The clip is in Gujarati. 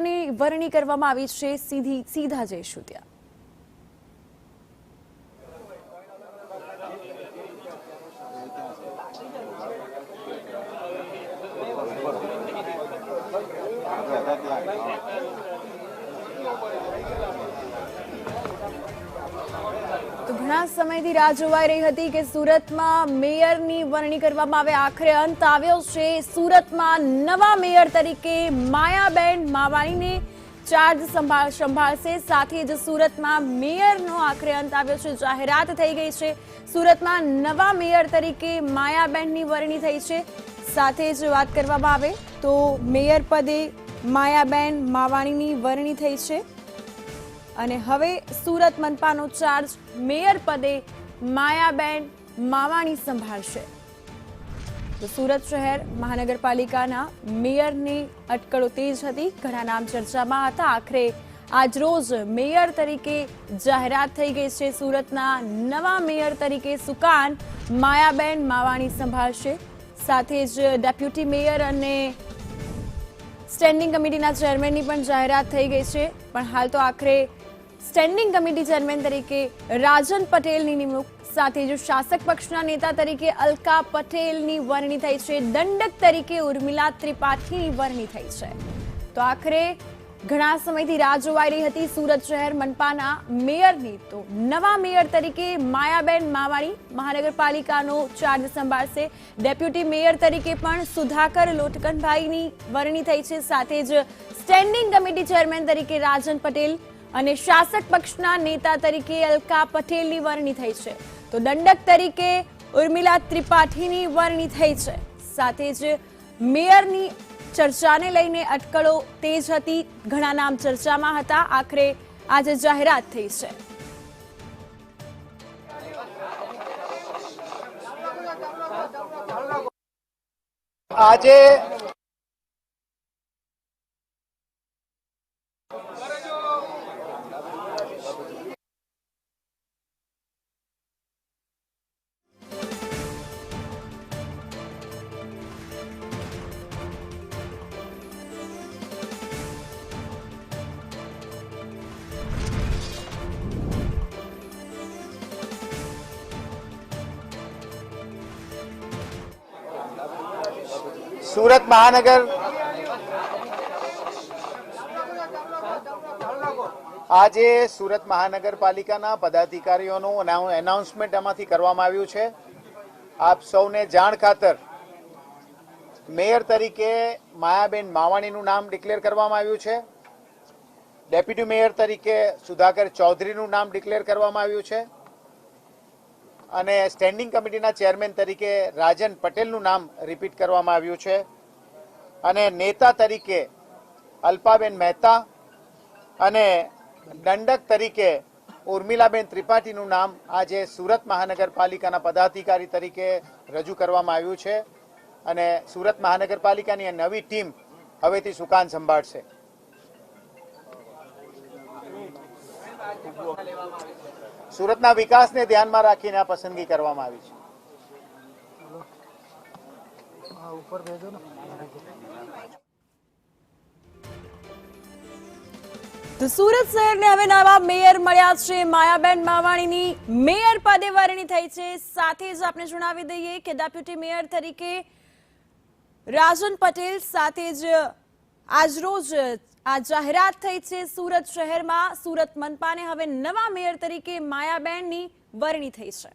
મેયરની વરણી કરવામાં આવી છે। સીધા જઈશું ત્યાં। તો ઘણા સમયથી રાહ જોવાઈ રહી હતી કે સુરતમાં મેયરની વરણી કરવામાં આવે। આખરે અંત આવ્યો છે। સુરતમાં નવા મેયર તરીકે માયાબેન માવાણીને ચાર્જ સંભાળશે। સાથે જ સુરતમાં મેયરનો આખરે અંત આવ્યો છે। જાહેરાત થઈ ગઈ છે। સુરતમાં નવા મેયર તરીકે માયાબેનની વરણી થઈ છે। સાથે જ વાત કરવામાં આવે તો મેયર પદે માયાબેન માવાણીની વરણી થઈ છે અને હવે સુરત મનપાનો ચાર્જ મેયર પદે માયાબેન માવાણી સંભાળશે। તો સુરત શહેર મહાનગરપાલિકાના મેયરની અટકળો તેજ હતી। ઘણા નામ ચર્ચામાં હતા। આખરે આજરોજ મેયર તરીકે જાહેરાત થઈ ગઈ છે। સુરતના નવા મેયર તરીકે સુકાન માયાબેન માવાણી સંભાળશે। સાથે જ ડેપ્યુટી મેયર અને સ્ટેન્ડિંગ કમિટીના ચેરમેનની પણ જાહેરાત થઈ ગઈ છે। પણ હાલ તો આખરે સ્ટેન્ડિંગ કમિટી ચેરમેન તરીકે રાજન પટેલની નિમણૂક, સાથે જ શાસક પક્ષના નેતા તરીકે અલકા પટેલની વરણી થઈ છે। દંડક તરીકે ઉર્મિલા ત્રિપાઠીની વરણી થઈ છે। તો આખરે ઘણા સમયથી રાહ જોવાઈ રહી હતી સુરત શહેર મનપાના મેયરની। તો નવા મેયર તરીકે માયાબેન માવાણી મહાનગરપાલિકાનો ચાર્જ સંભાળશે। ડેપ્યુટી મેયર તરીકે પણ સુધાકર લોટકનભાઈની વરણી થઈ છે। સાથે જ સ્ટેન્ડિંગ કમિટી ચેરમેન તરીકે રાજન પટેલ અને શાસક પક્ષના નેતા તરીકે અલકા પટેલની વરણી થઈ છે। તો દંડક તરીકે ઉર્મિલા ત્રિપાઠીની વરણી થઈ છે। સાથે જ મેયરની ચર્ચાને લઈને અટકળો તેજ હતી। ઘણા નામ ચર્ચામાં હતા। આખરે આજે જાહેરાત થઈ છે। આજે સુરત મહાનગર આજે સુરત મહાનગરપાલિકાના પદાધિકારીઓનું એનાઉન્સમેન્ટ આમાંથી કરવામાં આવ્યું છે। આપ સૌને જાણ ખાતર મેયર તરીકે માયાબેન માવાણીનું નામ ડિક્લેર કરવામાં આવ્યું છે। ડેપ્યુટી મેયર તરીકે સુધાકર ચૌધરીનું નામ ડિક્લેર કરવામાં આવ્યું છે અને સ્ટેન્ડિંગ કમિટીના ચેરમેન તરીકે રાજન પટેલનું નામ રિપીટ કરવામાં આવ્યું છે અને નેતા તરીકે અલ્પાબેન મહેતા અને દંડક તરીકે ઉર્મિલાબેન ત્રિપાઠીનું નામ આજે સુરત મહાનગરપાલિકાના પદાધિકારી તરીકે રજૂ કરવામાં આવ્યું છે અને સુરત મહાનગરપાલિકાની આ નવી ટીમ હવેથી સુકાન સંભાળશે। સુરતના વિકાસને ધ્યાનમાં રાખીને આ પસંદગી કરવામાં આવી છે। તો સુરત શહેરને હવે નવા મેયર મળ્યા છે। માયાબેન માવાણીની મેયર પદે વરણી થઈ છે। સાથે જ આપણે જણાવી દઈએ કે ડેપ્યુટી મેયર તરીકે રાજન પટેલ, સાથે જ આજરોજ આ જાહેરાત થઈ છે સુરત શહેરમાં। સુરત મનપાને હવે નવા મેયર તરીકે માયાબેનની વરણી થઈ છે।